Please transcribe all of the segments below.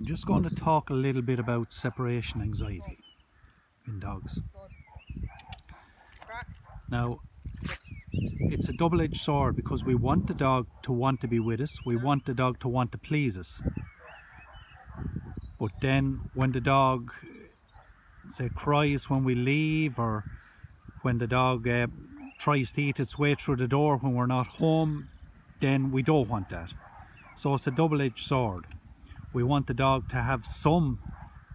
I'm just going to talk a little bit about separation anxiety in dogs. Now, it's a double-edged sword because we want the dog to want to be with us, we want the dog to want to please us. But then when the dog, say, cries when we leave, or when the dog tries to eat its way through the door when we're not home, then we don't want that. So it's a double-edged sword. We want the dog to have some,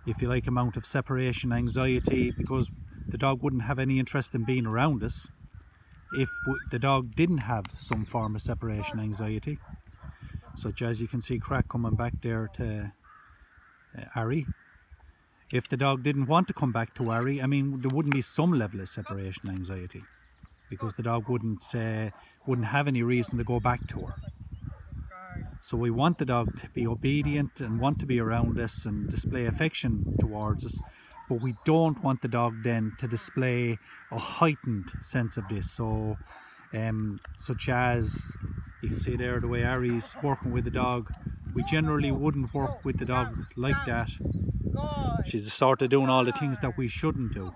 if you like, amount of separation anxiety, because the dog wouldn't have any interest in being around us if the dog didn't have some form of separation anxiety, such as you can see Crack coming back there to Ari. If the dog didn't want to come back to Ari, I mean, there wouldn't be some level of separation anxiety, because the dog wouldn't have any reason to go back to her. So we want the dog to be obedient and want to be around us and display affection towards us, but we don't want the dog then to display a heightened sense of this. So such as you can see there, the way Ari's working with the dog, we generally wouldn't work with the dog like that. She's sort of doing all the things that we shouldn't do.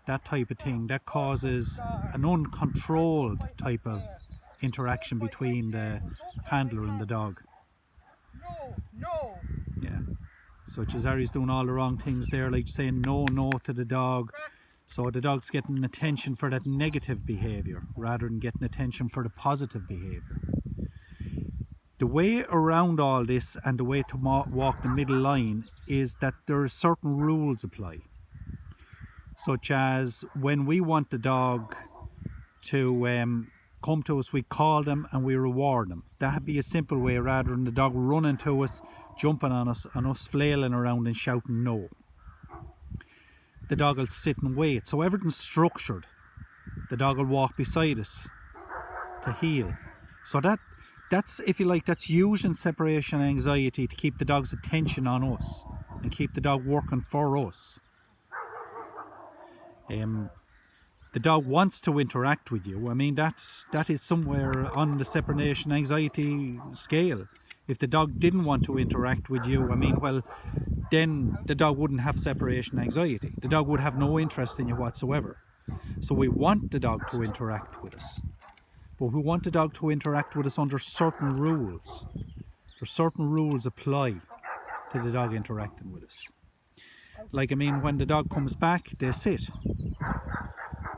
That type of thing, that causes an uncontrolled type of interaction between the handler and the dog. Yeah, such as Ari's doing all the wrong things there, like saying no to the dog. So the dog's getting attention for that negative behaviour rather than getting attention for the positive behaviour. The way around all this and the way to walk the middle line is that there are certain rules apply. Such as when we want the dog to come to us, we call them and we reward them. That'd be a simple way rather than the dog running to us, jumping on us, and us flailing around and shouting no. The dog will sit and wait. So everything's structured. The dog will walk beside us to heel. So that's, if you like, that's using separation anxiety to keep the dog's attention on us and keep the dog working for us. The dog wants to interact with you. I mean, that is somewhere on the separation anxiety scale. If the dog didn't want to interact with you, I mean, well, then the dog wouldn't have separation anxiety. The dog would have no interest in you whatsoever. So we want the dog to interact with us. But we want the dog to interact with us under certain rules. There's certain rules apply to the dog interacting with us. Like, I mean, when the dog comes back, they sit.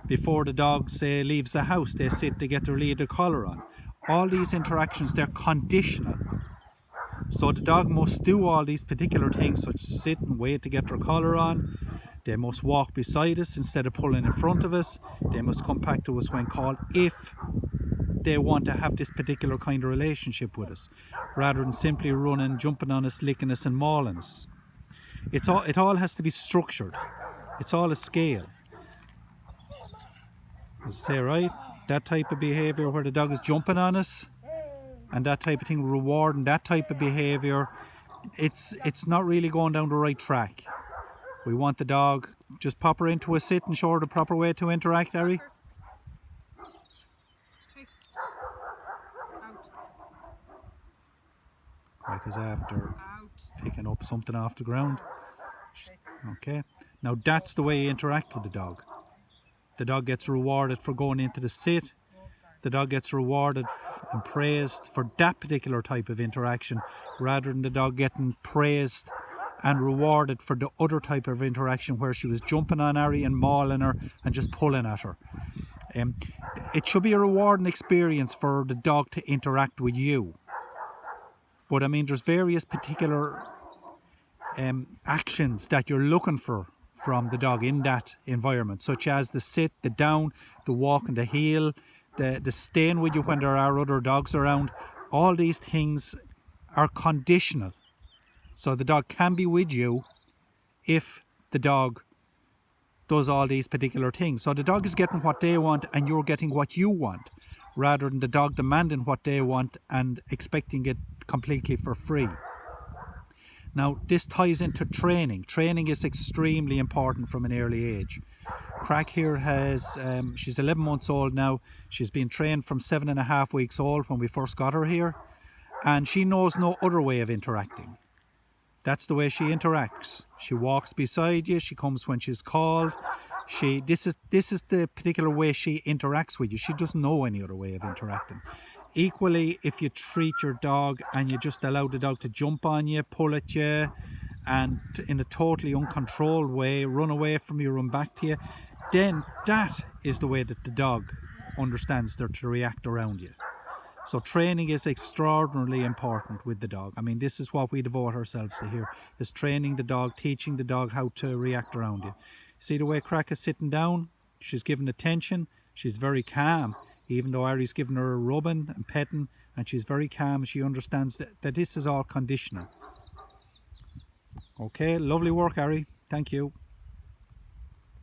Before the dog, say, leaves the house, they sit to get their leader collar on. All these interactions, they're conditional. So the dog must do all these particular things, such as sit and wait to get their collar on. They must walk beside us instead of pulling in front of us. They must come back to us when called if they want to have this particular kind of relationship with us, rather than simply running, jumping on us, licking us and mauling us. It all has to be structured. It's all a scale. As I say, right, that type of behaviour where the dog is jumping on us and that type of thing, rewarding that type of behaviour, it's not really going down the right track. We want the dog, just pop her into a sit and show her the proper way to interact, Ari. Because after picking up something off the ground. Okay, now that's the way you interact with the dog. The dog gets rewarded for going into the sit. The dog gets rewarded and praised for that particular type of interaction, rather than the dog getting praised and rewarded for the other type of interaction where she was jumping on Ari and mauling her and just pulling at her. It should be a rewarding experience for the dog to interact with you. But I mean, there's various particular actions that you're looking for from the dog in that environment, such as the sit, the down, the walk and the heel, the staying with you when there are other dogs around. All these things are conditional. So the dog can be with you if the dog does all these particular things. So the dog is getting what they want and you're getting what you want, rather than the dog demanding what they want and expecting it completely for free. Now, this ties into training. Training is extremely important from an early age. Crack here has, she's 11 months old now. She's been trained from 7.5 weeks old when we first got her here. And she knows no other way of interacting. That's the way she interacts. She walks beside you, she comes when she's called. This is the particular way she interacts with you. She doesn't know any other way of interacting. Equally, if you treat your dog and you just allow the dog to jump on you, pull at you, and in a totally uncontrolled way, run away from you, run back to you, then that is the way that the dog understands to react around you. So training is extraordinarily important with the dog. I mean, this is what we devote ourselves to here, is training the dog, teaching the dog how to react around you. See the way Crack is sitting down? She's giving attention. She's very calm, even though Ari's giving her a rubbing and petting, and she's very calm. She understands that this is all conditional. Okay, lovely work, Ari. Thank you.